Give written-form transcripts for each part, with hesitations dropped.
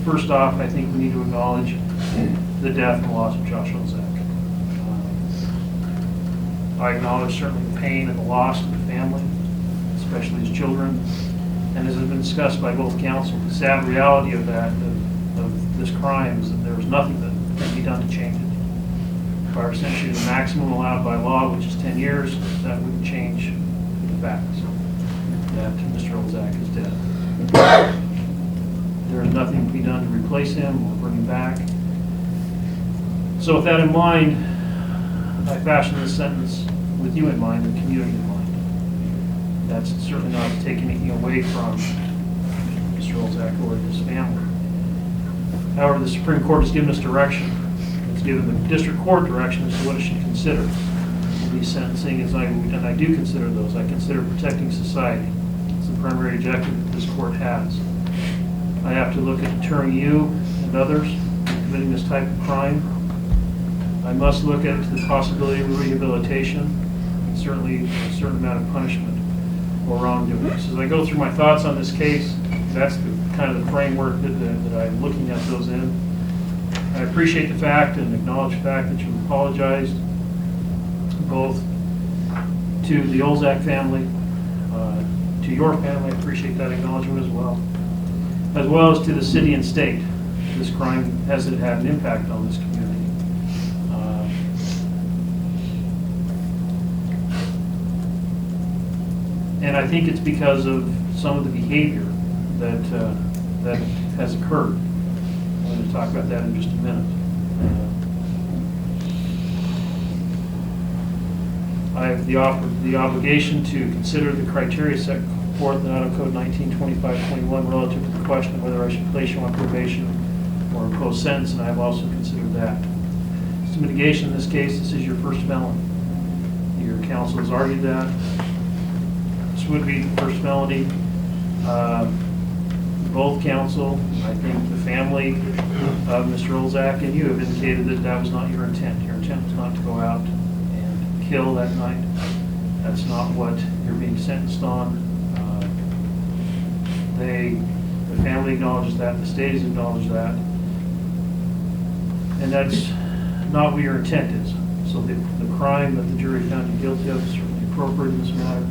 First off, I think we need to acknowledge the death and loss of Josh Olzak. I acknowledge certainly the pain and the loss of the family, especially his children, and as has been discussed by both counsel, the sad reality of that, of this crime, is that there was nothing that can be done to change it. If I were essentially the maximum allowed by law, which is 10 years, that wouldn't change the facts that Mr. Olzak is dead. There is nothing to be done to replace him or bring him back. So with that in mind, I fashioned this sentence with you in mind and community in mind. That's certainly not to take anything away from Mr. Olzak or his family. However, the Supreme Court has given us direction. It's given the district court direction as to what it should consider. These sentencing, and I do consider those. I consider protecting society. It's the primary objective that this court has. I have to look at deterring you and others from committing this type of crime. I must look at the possibility of rehabilitation and certainly a certain amount of punishment or wrongdoing. So as I go through my thoughts on this case, that's the kind of the framework that I'm looking at those in. I appreciate the fact and acknowledge the fact that you've apologized both to the Olzak family, to your family. I appreciate that acknowledgement as well as to the city and state. This crime has had an impact on this community. And I think it's because of some of the behavior that has occurred. I'm going to talk about that in just a minute. I have the obligation to consider the criteria set forth in Idaho Code 1925-21 relative to the question of whether I should place you on probation or impose sentence, and I have also considered that. As to mitigation in this case, this is your first felony. Your counsel has argued that. This would be the first felony. Both counsel, I think the family of Mr. Olzak and you have indicated that that was not your intent. Your intent was not to go out and kill that night. That's not what you're being sentenced on. The family acknowledges that, the state has acknowledged that, and that's not what your intent is. So the crime that the jury found you guilty of is certainly appropriate in this matter.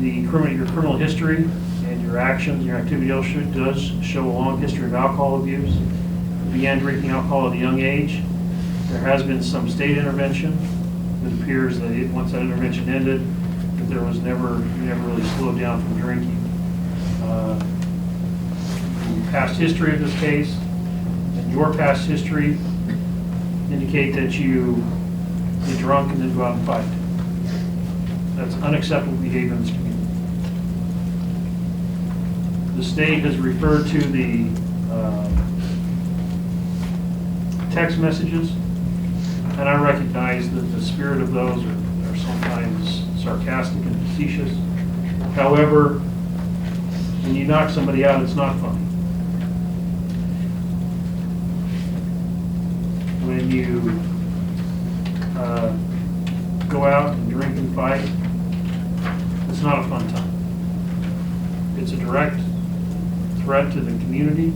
Your criminal history and your actions, your activity does show a long history of alcohol abuse. You began drinking alcohol at a young age. There has been some state intervention. It appears that once that intervention ended, that there was you never really slowed down from drinking. The past history of this case and your past history indicate that you get drunk and then go out and fight. That's unacceptable behavior in this community. The state has referred to the text messages, and I recognize that the spirit of those are sometimes sarcastic and facetious. However, when you knock somebody out, it's not funny. When you go out and drink and fight, it's not a fun time. It's a direct threat to the community,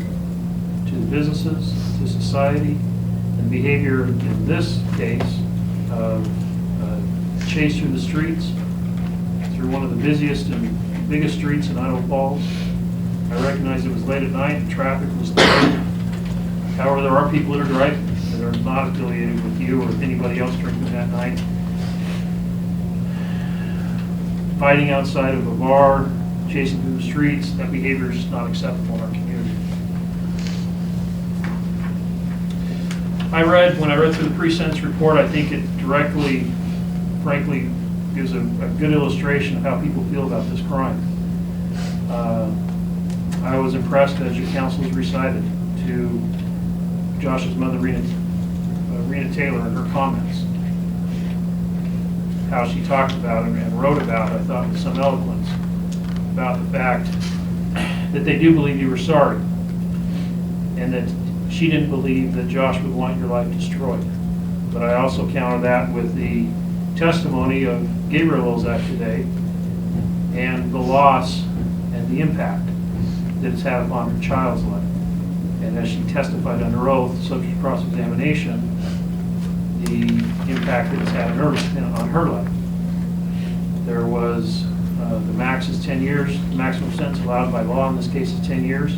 to the businesses, to society, and behavior in this case of chase through the streets, through one of the busiest and biggest streets in Idaho Falls. I recognize it was late at night and traffic was slow. However, there are people that are driving that are not affiliated with you or with anybody else drinking that night. Fighting outside of a bar, chasing through the streets, that behavior is not acceptable in our community. When I read through the pre-sentence report, I think it directly, frankly, gives a good illustration of how people feel about this crime. I was impressed, as your counsel has recited, to Josh's mother, Rena Taylor, and her comments. How she talked about him and wrote about, I thought with some eloquence, about the fact that they do believe you were sorry, and that she didn't believe that Josh would want your life destroyed. But I also counter that with the testimony of Gabriel Olzak today, and the loss and and the impact that it's had upon her child's life. And as she testified under oath, subject to cross-examination, the impact that it's had on her life. There was, the max is 10 years, the maximum sentence allowed by law in this case is 10 years.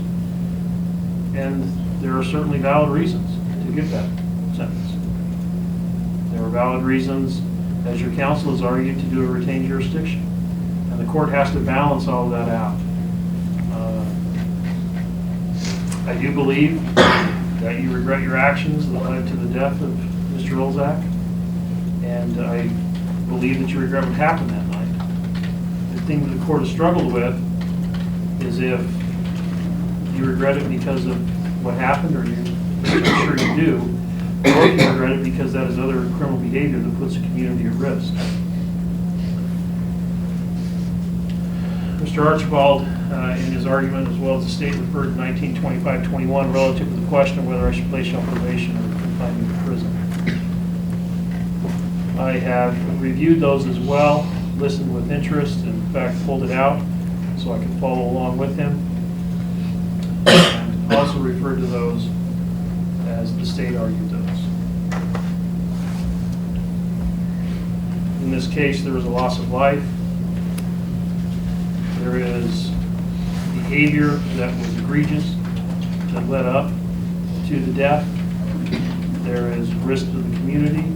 And there are certainly valid reasons to give that sentence. There are valid reasons, as your counsel has argued, to do a retained jurisdiction. And the court has to balance all of that out. I do believe that you regret your actions that led to the death of Mr. Olzak, and I believe that you regret what happened that night. The thing that the court has struggled with is if you regret it because of what happened, or I'm sure you do, or if you regret it because that is other criminal behavior that puts the community at risk. Mr. Archibald, in his argument, as well as the state, referred to 1925-21 relative to the question of whether I should place you on probation or confine you to prison. I have reviewed those as well, listened with interest, and in fact pulled it out so I could follow along with him. And also referred to those as the state argued those. In this case, there was a loss of life. There is behavior that was egregious that led up to the death. There is risk to the community.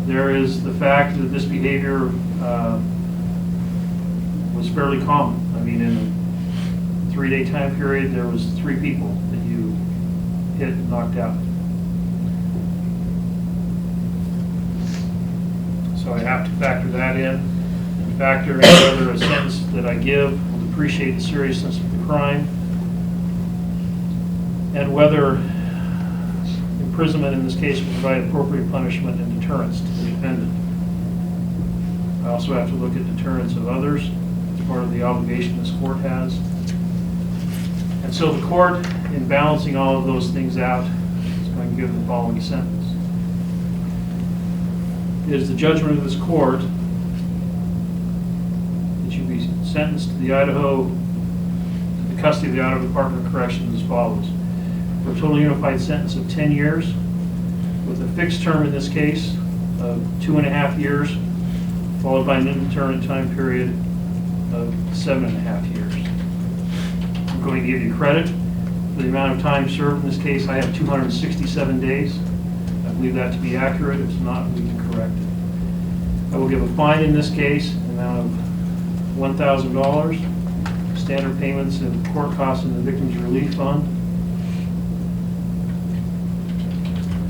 There is the fact that this behavior was fairly common. I mean, in a 3-day time period, there was 3 people that you hit and knocked out. So I have to factor that in, and factor in whether a sentence that I give will appreciate the seriousness of the crime, and whether imprisonment in this case will provide appropriate punishment and deterrence to the defendant. I also have to look at deterrence of others. It's part of the obligation this court has. And so the court, in balancing all of those things out, is going to give the following sentence. It is the judgment of this court that you be sentenced to the custody of the Idaho Department of Corrections as follows. For a total unified sentence of 10 years, with a fixed term in this case of 2.5 years, followed by an indeterminate time period of 7.5 years. I'm going to give you credit for the amount of time served in this case. I have 267 days. I believe that to be accurate. If it's not, we can correct it. I will give a fine in this case, an amount of $1,000, standard payments and court costs in the Victims Relief Fund.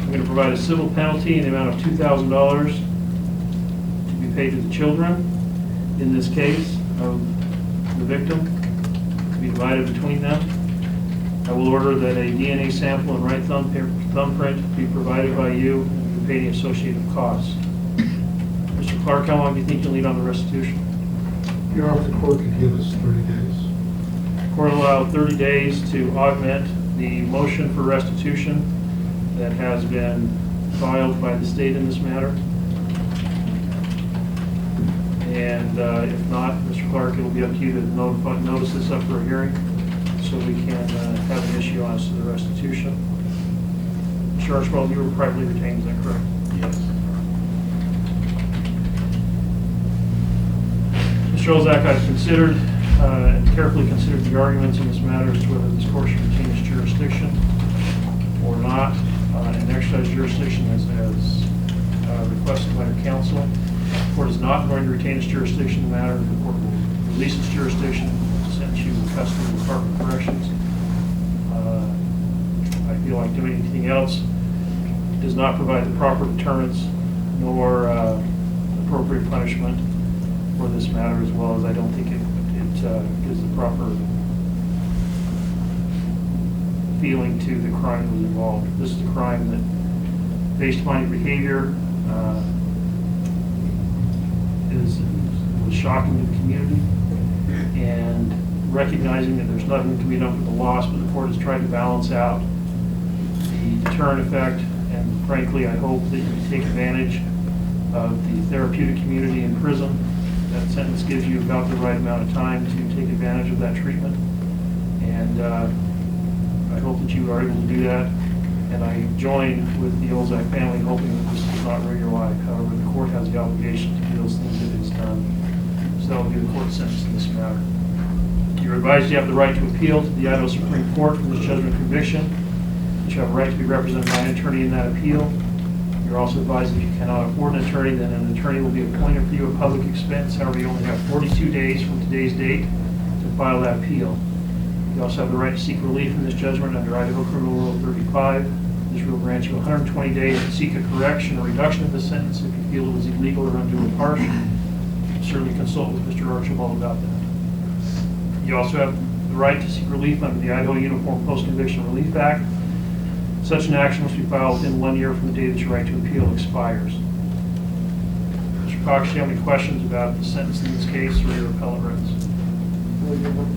I'm going to provide a civil penalty in the amount of $2,000 to be paid to the children, in this case, of the victim, to be divided between them. I will order that a DNA sample and right thumbprint be provided by you and be paid the associated costs. Mr. Clark, how long do you think you'll need on the restitution? Your Honor, the court could give us 30 days. The court allowed 30 days to augment the motion for restitution that has been filed by the state in this matter. And if not, Mr. Clark, it will be up to you to notice this up for a hearing so we can have an issue as to the restitution. Mr. Archibald, you were privately retained, is that correct? Yes. Mr. Olzak, I've considered and carefully considered the arguments in this matter as to whether this court should retain its jurisdiction or not, and exercise jurisdiction as requested by your counsel. The court is not going to retain its jurisdiction in the matter. The court will release its jurisdiction and send you to custody of the Department of Corrections. I feel like doing anything else does not provide the proper deterrence nor appropriate punishment for this matter, as well as I don't think it gives the proper feeling to the crime that was involved. This is a crime that, based upon your behavior, was shocking to the community, and recognizing that there's nothing to be done for the loss, but the court has tried to balance out the deterrent effect, and frankly, I hope that you take advantage of the therapeutic community in prison. That sentence gives you about the right amount of time to take advantage of that treatment. And I hope that you are able to do that. And I join with the Olzak family hoping that this does not ruin your life. However, the court has the obligation to do those things that it has done. So that will be the court sentence in this matter. You're advised you have the right to appeal to the Idaho Supreme Court from this judgment of conviction. You have a right to be represented by an attorney in that appeal. You're also advised that if you cannot afford an attorney, then an attorney will be appointed for you at public expense. However, you only have 42 days from today's date to file that appeal. You also have the right to seek relief from this judgment under Idaho Criminal Rule 35. This rule grants you 120 days to seek a correction or reduction of the sentence if you feel it was illegal or unduly harsh. Certainly consult with Mr. Archibald about that. You also have the right to seek relief under the Idaho Uniform Post-Conviction Relief Act. Such an action must be filed within 1 year from the day that your right to appeal expires. Mr. Cox, do you have any questions about the sentence in this case or your appellate rights? Will you look